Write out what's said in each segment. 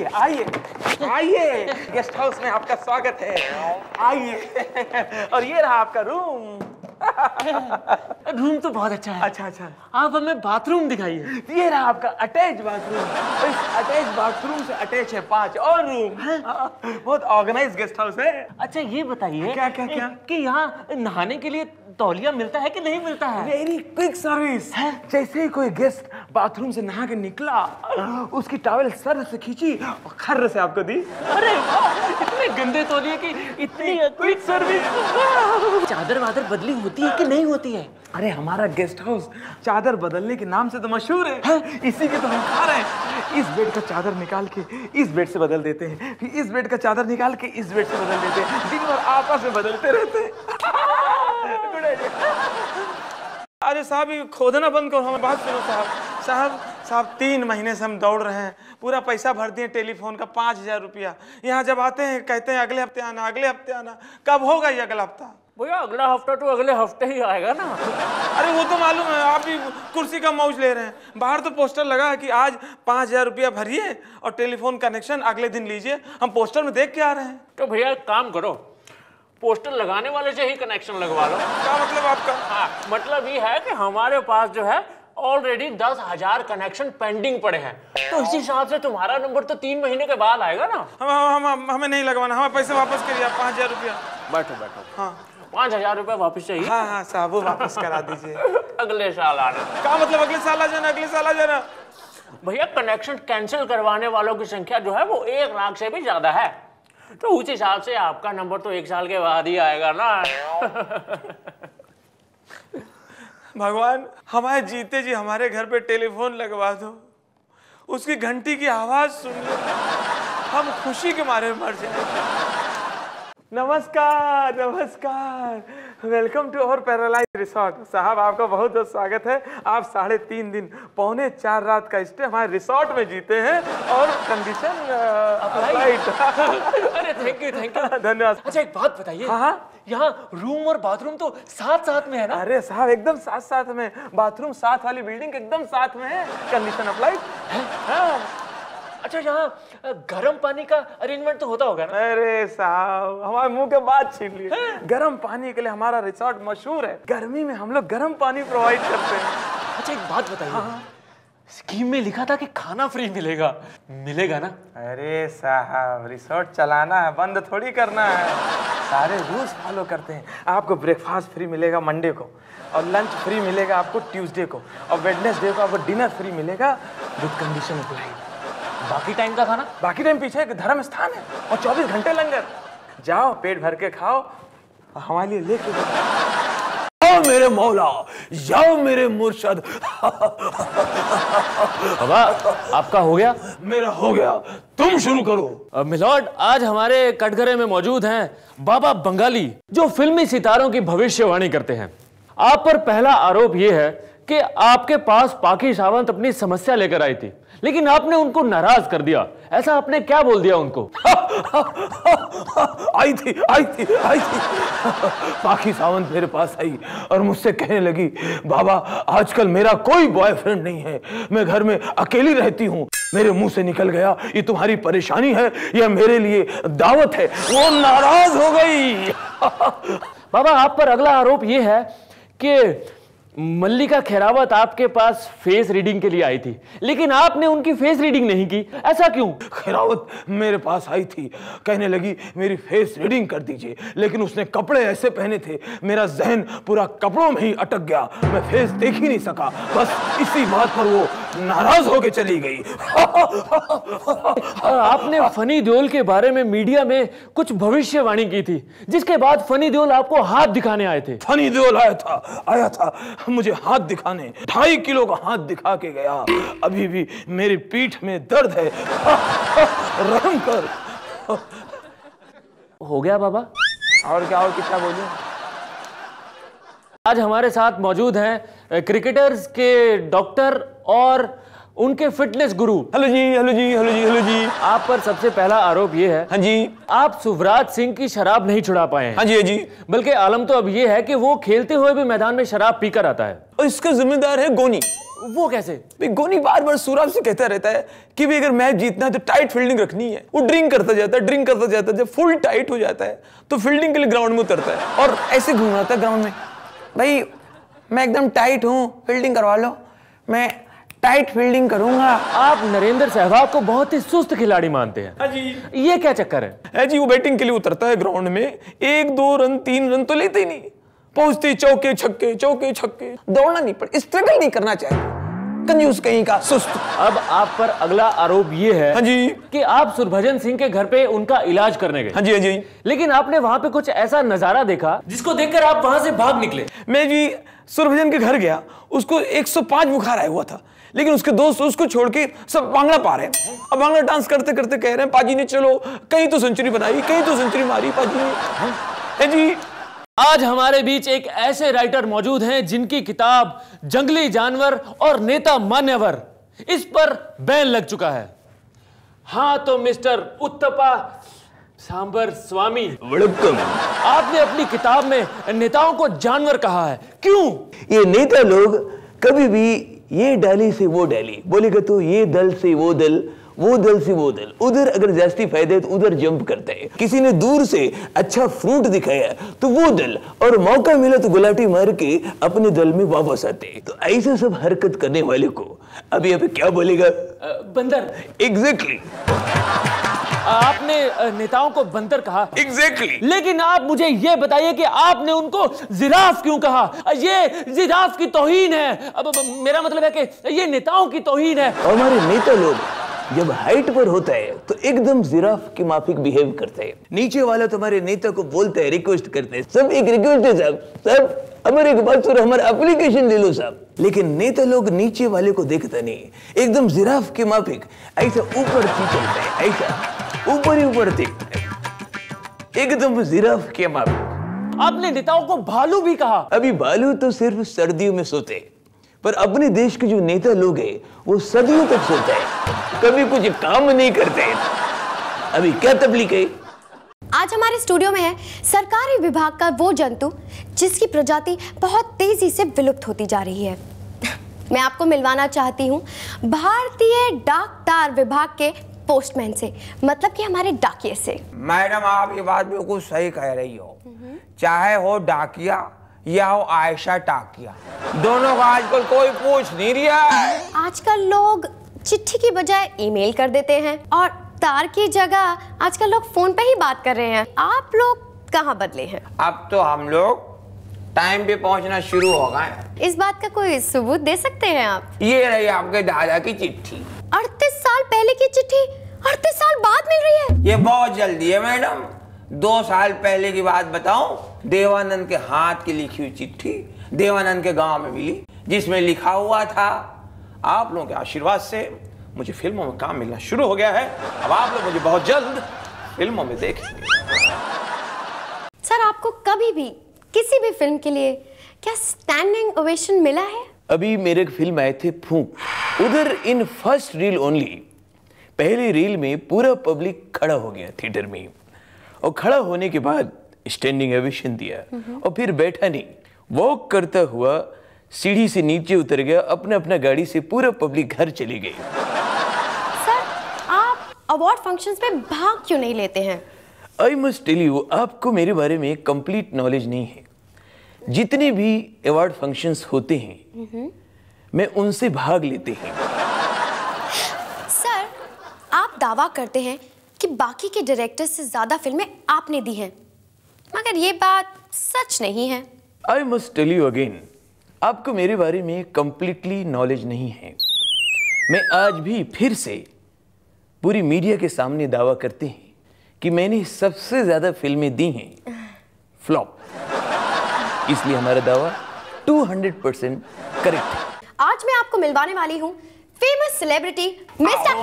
आइए आइए आइए, गेस्ट हाउस में आपका स्वागत है। आइए। और ये रहा आपका रूम। रूम तो बहुत अच्छा है। अच्छा अच्छा, आप हमें बाथरूम दिखाइए। ये रहा आपका अटैच बाथरूम। इस अटैच बाथरूम से अटैच है 5 और रूम। बहुत ऑर्गेनाइज गेस्ट हाउस है। अच्छा ये बताइए क्या क्या क्या कि यहाँ नहाने के लिए तौलिया मिलता है कि नहीं मिलता है? वेरी क्विक सर्विस है। जैसे ही कोई गेस्ट बाथरूम से नहा के निकला, उसकी टॉवेल सर से खींची और खर्र से आपको दी। अरे वाह, इतने गंदे तौलिए की इतनी क्विक सर्विस। चादर वादर बदली होती है कि नहीं होती है? अरे हमारा गेस्ट हाउस चादर बदलने के नाम से तो मशहूर है। इसी के तो हम खा रहे हैं। इस बेड का चादर निकाल के इस बेड से बदल देते हैं, फिर इस बेड का चादर निकाल के इस बेड से बदल देते हैं। दिन भर आपस में बदलते रहते हैं। अरे साहब ये खोदना बंद करो, हमें बात सुनो साहब। साहब 3 महीने से हम दौड़ रहे हैं, पूरा पैसा भर दिए टेलीफोन का 5000 रुपया। यहाँ जब आते हैं कहते हैं अगले हफ्ते आना, अगले हफ्ते आना। कब होगा ये अगला हफ्ता? भैया अगला हफ्ता तो अगले हफ्ते ही आएगा ना। अरे वो तो मालूम है, आप भी कुर्सी का मौज ले रहे हैं। बाहर तो पोस्टर लगा है कि आज 5000 रुपया भरिए और टेलीफोन कनेक्शन अगले दिन लीजिए। हम पोस्टर में देख के आ रहे हैं। तो भैया एक काम करो, पोस्टर लगाने वाले से ही कनेक्शन लगवा लो। क्या मतलब आपका? हाँ, मतलब ये है कि हमारे पास जो है ऑलरेडी 10,000 कनेक्शन पेंडिंग पड़े हैं, तो इस हिसाब से तुम्हारा नंबर तो 3 महीने के बाद आएगा ना। हमें नहीं लगवाना, हमें पैसे वापस करिए आप 5000 रुपया। बैठो बैठो। हाँ 5000 रुपये वापस चाहिए? हाँ हाँ साहब वो वापस करा दीजिए। अगले साल आना। क्या मतलब अगले साल आ जाना? अगले साल आ जाना? भैया कनेक्शन कैंसिल करवाने वालों की संख्या जो है वो 1 लाख से भी ज्यादा है, तो उस हिसाब से आपका नंबर तो 1 साल के बाद ही आएगा ना। भगवान हमारे जीते जी हमारे घर पे टेलीफोन लगवा दो, उसकी घंटी की आवाज सुन लो, हम खुशी के मारे मर जाएंगे। नमस्कार नमस्कार, welcome to our paralyse resort. साहब आपका बहुत बहुत स्वागत है। आप 3.5 दिन 3.25 रात का स्टे हमारे रिसोर्ट में जीते हैं और कंडीशन अप्लाइड। अरे थैंक यू धन्यवाद। अच्छा एक बात बताइए, हाँ यहाँ रूम और बाथरूम तो साथ साथ में है ना? अरे साहब एकदम साथ साथ में, बाथरूम साथ वाली बिल्डिंग एकदम साथ में है, कंडीशन अप्लाइड है। अच्छा यहाँ गर्म पानी का अरेंजमेंट तो होता होगा ना? अरे साहब हमारे मुंह के बात छीन लिए। गर्म पानी के लिए हमारा रिसोर्ट मशहूर है। गर्मी में हम लोग गर्म पानी प्रोवाइड करते हैं। अच्छा एक बात बताइए, स्कीम में लिखा था कि खाना फ्री मिलेगा, मिलेगा ना? अरे साहब रिसोर्ट चलाना है, बंद थोड़ी करना है। सारे रूल्स फॉलो करते हैं। आपको ब्रेकफास्ट फ्री मिलेगा मंडे को, और लंच फ्री मिलेगा आपको ट्यूसडे को, और वेडनेसडे को आपको डिनर फ्री मिलेगा विद कंडीशन अप्लाइड। बाकी टाइम का खाना? बाकी टाइम पीछे एक धर्म स्थान है और 24 घंटे लंगर। जाओ पेट भर के खाओ, हमारे लिए लेके जाओ मेरे मौला, जाओ मेरे मुर्शद। बाबा आपका हो गया? मेरा हो गया, तुम शुरू करो। मिलॉर्ड आज हमारे कटघरे में मौजूद हैं बाबा बंगाली, जो फिल्मी सितारों की भविष्यवाणी करते हैं। आप पर पहला आरोप यह है कि आपके पास पाकी सावंत अपनी समस्या लेकर आई थी, लेकिन आपने उनको नाराज कर दिया। ऐसा आपने क्या बोल दिया उनको? आई थी पाकी सावंत मेरे पास आई और मुझसे कहने लगी, बाबा आजकल मेरा कोई बॉयफ्रेंड नहीं है, मैं घर में अकेली रहती हूँ। मेरे मुंह से निकल गया, ये तुम्हारी परेशानी है या मेरे लिए दावत है? वो नाराज हो गई। बाबा आप पर अगला आरोप यह है कि मल्लिका खेरावत आपके पास फेस रीडिंग के लिए आई थी, लेकिन आपने उनकी फेस रीडिंग नहीं की। ऐसा क्यों? खेरावत मेरे पास आई थी, कहने लगी मेरी फेस रीडिंग कर दीजिए, लेकिन उसने कपड़े ऐसे पहने थे मेरा जहन पूरा कपड़ों में ही अटक गया, मैं फेस देख ही नहीं सका। बस इसी बात पर वो नाराज होके चली गई। आपने फनी देओल के बारे में मीडिया में कुछ भविष्यवाणी की थी, जिसके बाद फनी देओल आपको हाथ दिखाने आए थे। फनी देओल आया था मुझे हाथ दिखाने, 2.5 किलो का हाथ दिखा के गया। अभी भी मेरी पीठ में दर्द है, रहम कर। हो गया बाबा? और क्या, और कितना बोलूं? आज हमारे साथ मौजूद हैं क्रिकेटर्स के डॉक्टर और उनके फिटनेस गुरु। हेलो जी, हेलो जी, हेलो जी, हेलो जी। आप पर सबसे पहला आरोप ये है, हाँ जी, आप सुवराज सिंह की शराब नहीं छुड़ा पाए हैं। हाँ जी, हाँ जी। बल्कि आलम तो अब ये है कि वो खेलते हुए भी मैदान में शराब पीकर आता है। और इसका जिम्मेदार है गोनी। वो कैसे? भाई गोनी बार बार सूरज से कहता रहता है कि भाई अगर मैच जीतना है तो टाइट फील्डिंग रखनी है। वो ड्रिंक करता जाता है, ड्रिंक करता जाता है। जब फुल टाइट हो जाता है तो फील्डिंग के लिए ग्राउंड में उतरता है और ऐसे घूमता है ग्राउंड में, भाई मैं एकदम टाइट हूँ, फील्डिंग करवा लो, मैं टाइट फील्डिंग करूंगा। आप नरेंद्र सहवाग को बहुत ही सुस्त खिलाड़ी मानते हैं। हाँ जी। ये क्या चक्कर है? जी वो बैटिंग के लिए उतरता है ग्राउंड में, 1 2 रन 3 रन तो लेते ही नहीं, पहुंचते चौके छक्के, चौके छक्के। दौड़ना नहीं पड़े, स्ट्रगल नहीं करना चाहिए, कंजूस कहीं का, सुस्त। अब आप पर अगला आरोप ये है, हाँ जी, कि आप सुरभजन सिंह के घर पे उनका इलाज करने गए। हाँ जी, हाँ जी। लेकिन आपने वहां पे कुछ ऐसा नजारा देखा जिसको देखकर आप वहां से भाग निकले। मैं जी सुरभजन के घर गया, उसको 105 बुखार आया हुआ था, लेकिन उसके दोस्त उसको छोड़ के सब भांगड़ा पा रहे हैं। अब भांगड़ा डांस करते करते कह रहे हैं पाजी ने चलो कहीं तो सेंचुरी बनाई, कहीं तो सेंचुरी मारी पाजी ने। है जी। आज हमारे बीच एक ऐसे राइटर मौजूद हैं जिनकी किताब जंगली जानवर और नेता मान्यवर, इस पर बैन लग चुका है। हाँ तो मिस्टर उत्तपा सांबर स्वामी, वेलकम। आपने अपनी किताब में नेताओं को जानवर कहा है, क्यों? ये नेता लोग कभी भी ये डाली से वो डाली बोलेगा तो ये दल से वो दल, वो दल से वो दल, उधर अगर ज्यादा फायदा है तो उधर जंप करता है। किसी ने दूर से अच्छा फ्रूट दिखाया तो वो दल, और मौका मिला तो गुलाटी मार के अपने दल में वापस आते हैं। तो ऐसा सब हरकत करने वाले को अभी अभी क्या बोलेगा? बंदर। एग्जैक्टली। आपने नेताओं को बंदर कहा। एग्जैक्टली। लेकिन आप मुझे यह बताइए कि आपने उनको जिराफ क्यों कहा? ये जिराफ की तौहीन है। अब मेरा मतलब है कि ये नेताओं की तौहीन है। हमारे नेता लोग जब हाइट पर होता है तो एकदम जिराफ के माफिक बिहेव करते हैं। नीचे वाला तुम्हारे नेता को बोलता है, रिक्वेस्ट करते हैं, सब एक रिक्वेस्ट है साहब, सब हमारे एक बात सुनो, हमारा एप्लीकेशन ले लो साहब। लेकिन नेता लोग नीचे वाले को देखता नहीं, एकदम जिराफ के माफिक ऐसा ऊपर चलता है, ऐसा ऊपर ही ऊपर देखता है, एकदम जिराफ के माफिक। आपने नेताओं को भालू भी कहा। अभी भालू तो सिर्फ सर्दियों में सोते हैं, पर अपने देश के जो नेता लोग हैं वो सदियों तक सोते हैं, कभी कुछ काम नहीं करते। अभी क्या तकलीफ है? आज हमारे स्टूडियो में है सरकारी विभाग का वो जंतु जिसकी प्रजाति बहुत तेजी से विलुप्त होती जा रही है। मैं आपको मिलवाना चाहती हूँ भारतीय डाक तार विभाग के पोस्टमैन से, मतलब कि हमारे डाकिये से। मैडम आप ये बात बिल्कुल सही कह रही हो, चाहे हो डाकिया या हो आयशा टाकिया, दोनों का आजकल कोई पूछ नहीं रहा है। आजकल लोग चिट्ठी की बजाय ईमेल कर देते हैं और तार की जगह आजकल लोग फोन पे ही बात कर रहे हैं। आप लोग कहाँ बदले हैं? अब तो हम लोग टाइम पे पहुंचना शुरू हो गए। इस बात का कोई सबूत दे सकते हैं आप? ये रही आपके दादा की चिट्ठी। 38 साल पहले की चिट्ठी 38 साल बाद मिल रही है? ये बहुत जल्दी है मैडम। 2 साल पहले की बात बताऊं, देवानंद के हाथ की लिखी हुई चिट्ठी देवानंद के गांव में मिली, जिसमें लिखा हुआ था, आप लोगों के आशीर्वाद से मुझे फिल्मों में काम मिलना शुरू हो गया है, अब आप लोग मुझे बहुत जल्द फिल्मों में देखेंगे। सर आपको कभी भी किसी भी फिल्म के लिए क्या स्टैंडिंग ओवेशन मिला है? अभी मेरे एक फिल्म आए थे फूंक, उधर इन फर्स्ट रील ओनली, पहली रील में पूरा पब्लिक खड़ा हो गया थिएटर में, और खड़ा होने के बाद स्टैंडिंग ओवेशन दिया, और फिर बैठा नहीं, वॉक करता हुआ सीढ़ी से नीचे उतर गया, अपने अपना गाड़ी से पूरा पब्लिक घर चली गई। सर आप अवार्ड फंक्शंस में भाग क्यों नहीं लेते हैं? आई मस्ट टेल यू, आपको मेरे बारे में कंप्लीट नॉलेज नहीं है। जितने भी अवार्ड फंक्शंस होते हैं मैं उनसे भाग लेते हैं। सर आप दावा करते हैं कि बाकी के डायरेक्टर से ज्यादा फिल्में आपने दी हैं, मगर ये बात सच नहीं है। I must tell you again, आपको मेरे बारे में कंप्लीटली नॉलेज नहीं है। मैं आज भी फिर से पूरी मीडिया के सामने दावा करते हैं कि मैंने सबसे ज्यादा फिल्में दी हैं फ्लॉप, इसलिए हमारा दावा 200% करेक्ट है। आज मैं आपको मिलवाने वाली हूँ फेमस सेलिब्रिटी मिस्टर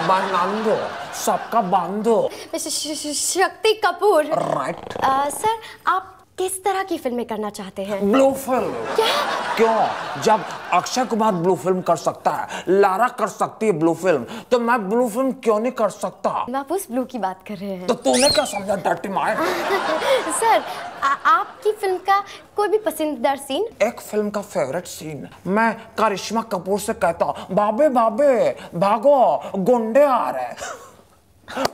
बांधो, सबका बांधो। शक्ति कपूर। राइट। सर आप किस तरह की फिल्में करना चाहते हैं? Blue film. क्या? क्यों? जब अक्षय कुमार ब्लू फिल्म कर सकता है, लारा कर सकती है ब्लू फिल्म, तो मैं ब्लू फिल्म क्यों नहीं कर सकता? आप उस ब्लू की बात कर रहे हैं। तो तूने क्या समझा डर्टी माय? सर, आपकी फिल्म का कोई भी पसंदीदा सीन? एक फिल्म का फेवरेट सीन मैं करिश्मा कपूर से कहता हूँ, बाबे बाबे भागो गुंडे आ रहे।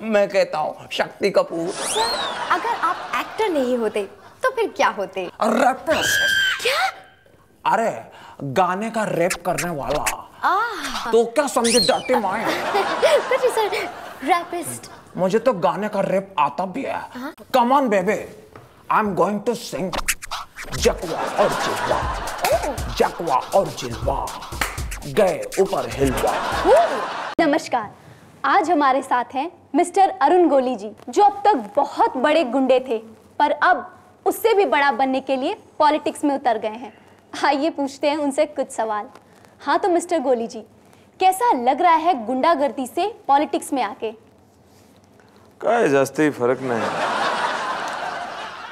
मैं कहता हूँ शक्ति कपूर। सर, अगर आप एक्टर नहीं होते तो फिर क्या होते? रैपिस्ट। क्या? अरे गाने का रैप करने वाला। तो क्या समझे डर्टी माय? सर, रैपिस्ट। मुझे तो गाने का रैप आता भी है। Come on baby, I am going to sing जकवा और जिलवा, जकवा और जिलवा गए ऊपर हिलवा। नमस्कार, आज हमारे साथ हैं मिस्टर अरुण गोली जी, जो अब तक बहुत बड़े गुंडे थे पर अब उससे भी बड़ा बनने के लिए पॉलिटिक्स में उतर गए हैं। आइए पूछते हैं उनसे कुछ सवाल। हाँ तो मिस्टर गोली जी, कैसा लग रहा है गुंडागर्दी से पॉलिटिक्स में आके? काय जास्त फरक नाही।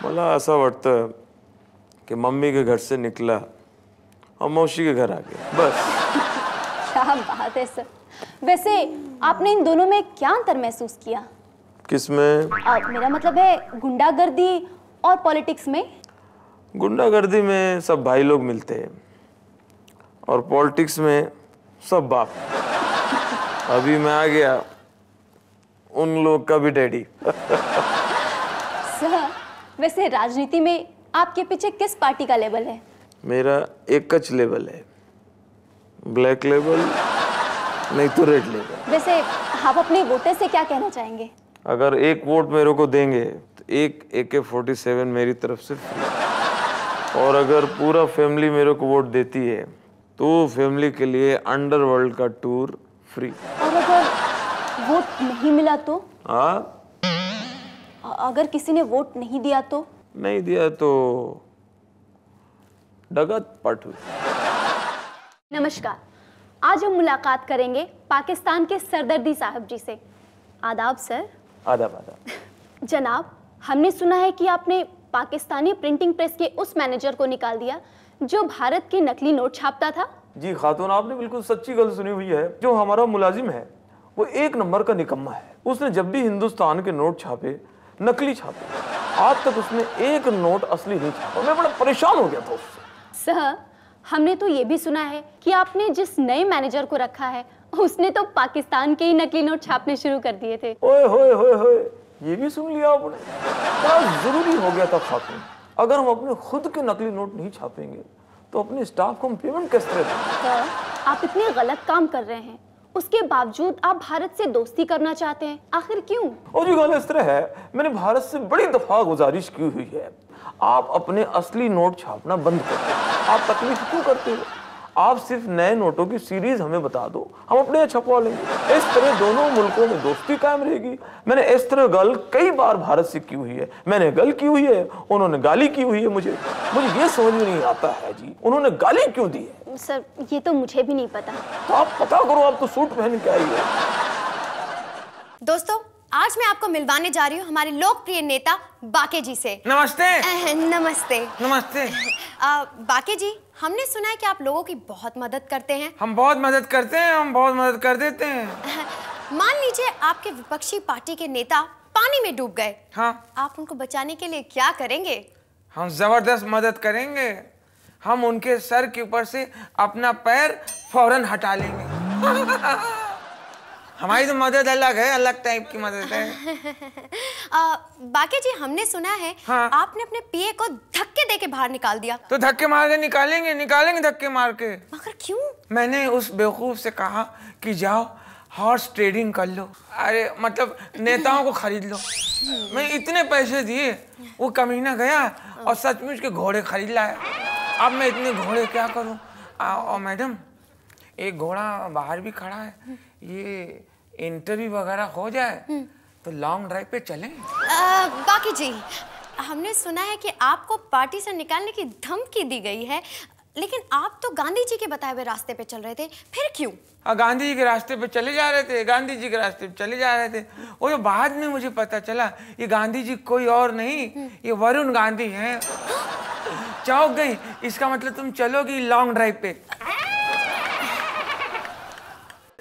मला असं वाटतं कि मम्मी के घर से निकला और मौसी के घर आ गया, बस। क्या बात है सर। वैसे आपने इन दोनों में क्या अंतर महसूस किया? किसमें? मेरा मतलब है गुंडागर्दी और पॉलिटिक्स में। गुंडागर्दी में सब भाई लोग मिलते हैं और पॉलिटिक्स में सब बाप। अभी मैं आ गया उन लोग का भी डैडी। सर, वैसे राजनीति में आपके पीछे किस पार्टी का लेबल है? मेरा एक कच लेबल है, ब्लैक लेबल नहीं तो रेड लेबल। वैसे आप अपने वोटर से क्या कहना चाहेंगे? अगर एक वोट मेरे को देंगे तो एक AK-47 मेरी तरफ से फ्री, और अगर पूरा फैमिली मेरे को वोट देती है तो फैमिली के लिए अंडरवर्ल्ड का टूर फ्री। और अगर वोट नहीं मिला तो? हाँ, अगर किसी ने वोट नहीं दिया तो? नहीं दिया तो डगत पाठू। नमस्कार, आज हम मुलाकात करेंगे पाकिस्तान के सरदर्दी साहब जी से। आदाब सर। आदाब आदाब। जनाब, हमने सुना है कि आपने पाकिस्तानी प्रिंटिंग प्रेस के उस मैनेजर को निकाल दिया जो भारत के नकली नोट छापता था। जी खातून, आपने बिल्कुल सच्ची गल सुनी हुई है। जो हमारा मुलाजिम है वो एक नंबर का निकम्मा है। उसने जब भी हिंदुस्तान के नोट छापे, नकली छापे, आज तक उसने एक नोट असली नहीं छापा। मैं बड़ा परेशान हो गया था उससे। सर, हमने तो ये भी सुना है कि आपने जिस नए मैनेजर को रखा है उसने तो पाकिस्तान के ही नकली नोट छापने शुरू कर दिए थे। ओए होए होए होए, ये भी सुन लिया आपने? बड़ा जरूरी हो गया था खातून। अगर हम अपने खुद के नकली नोट नहीं छापेंगे तो अपने स्टाफ को हम पेमेंट कैसे दें? सर, आप इतने गलत काम कर रहे हैं, उसके बावजूद आप भारत से दोस्ती करना चाहते हैं, आखिर क्यों? और जी गाना इस तरह है, मैंने भारत से बड़ी दफा गुजारिश की हुई है, आप अपने असली नोट छापना बंद कर दो। आप तकलीफ क्यों करते हो? आप सिर्फ नए नोटों की सीरीज हमें बता दो, हम अपने यहाँ छपवा लेंगे। इस तरह दोनों मुल्कों में दोस्ती कायम रहेगी। मैंने इस तरह गल कई बार भारत से की हुई है। मैंने गल की हुई है, उन्होंने गाली की हुई है। मुझे ये समझ में नहीं आता है जी, उन्होंने गाली क्यों दी है? सर, ये तो मुझे भी नहीं पता। तो आप पता करो, आप तो सूट पहन के आई है। दोस्तों, आज मैं आपको मिलवाने जा रही हूँ हमारे लोकप्रिय नेता बाके जी से। नमस्ते। नमस्ते। नमस्ते। बाके जी, हमने सुना है कि आप लोगों की बहुत मदद करते हैं। हम बहुत मदद करते हैं, हम बहुत मदद कर देते हैं। मान लीजिए आपके विपक्षी पार्टी के नेता पानी में डूब गए। हाँ, आप उनको बचाने के लिए क्या करेंगे? हम जबरदस्त मदद करेंगे। हम उनके सर के ऊपर से अपना पैर फौरन हटा लेंगे। हमारी तो मदद अलग है, अलग टाइप की मदद है। बाके जी, हमने सुना है हाँ। आपने अपने पीए को धक्के देके बाहर निकाल दिया। तो धक्के मार के निकालेंगे धक्के मार के। मगर क्यों? मैंने उस बेवकूफ से कहा कि जाओ हॉर्स ट्रेडिंग कर लो, अरे मतलब नेताओं को खरीद लो। मैं इतने पैसे दिए, वो कमीना गया और सचमुच के घोड़े खरीद लाया। अब मैं इतने घोड़े क्या करूं? और मैडम, एक घोड़ा बाहर भी खड़ा है, ये इंटरव्यू वगैरह हो जाए तो लॉन्ग ड्राइव पे चलें। बाकी जी, हमने सुना है कि आपको पार्टी से निकालने की धमकी दी गई है, लेकिन आप तो गांधी जी के बताए हुए रास्ते पे चल रहे थे, फिर क्यों? गांधी जी के रास्ते पे चले जा रहे थे, गांधी जी के रास्ते पे चले जा रहे थे। वो जो बाद में मुझे पता चला ये गांधी जी कोई और नहीं, ये वरुण गांधी हैं। चौंक गई, इसका मतलब तुम चलोगी लॉन्ग ड्राइव पे।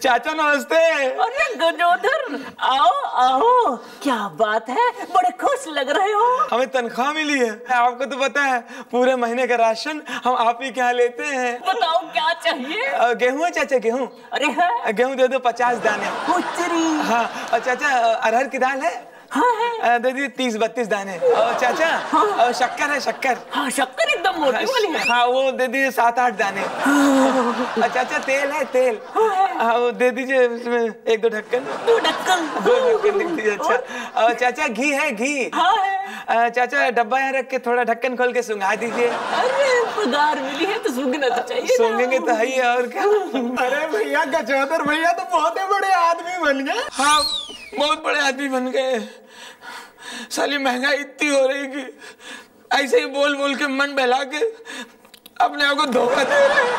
चाचा नमस्ते। अरे गजोदर, आओ आओ, क्या बात है, बड़े खुश लग रहे हो। हमें तनख्वाह मिली है, आपको तो पता है पूरे महीने का राशन हम आप ही के यहाँ लेते हैं। बताओ क्या चाहिए। गेहूं है चाचा, गेहूं। अरे है, गेहूं दे दो 50 दाने। हाँ, और चाचा अरहर की दाल है? हाँ दे दी 30-32 दाने। और चाचा हाँ। शक्कर है, शक्कर। हाँ शक्कर एकदम मोटी वाली है। हाँ वो दे दीजिए 7-8 दाने। हाँ। चाचा तेल है, तेल। हाँ वो दे दीजिए उसमें 1-2 ढक्कन। 2 ढक्कन? 2 ढक्कन लिख दीजिए। अच्छा और चाचा घी है, घी? हाँ है। चाचा डब्बा यहाँ रख के थोड़ा ढक्कन खोल के सुंघा दीजिए। अरे पगार मिली है तो सूंघना तो चाहिए। सूंघेंगे तो है ही, और क्या। अरे भैया गजोदर भैया तो बहुत बड़े आदमी बन गए। हाँ बहुत बड़े आदमी बन गए। साली महंगाई इतनी हो रही कि ऐसे ही बोल बोल के मन बहला के अपने आप को धोखा दे रहे हैं।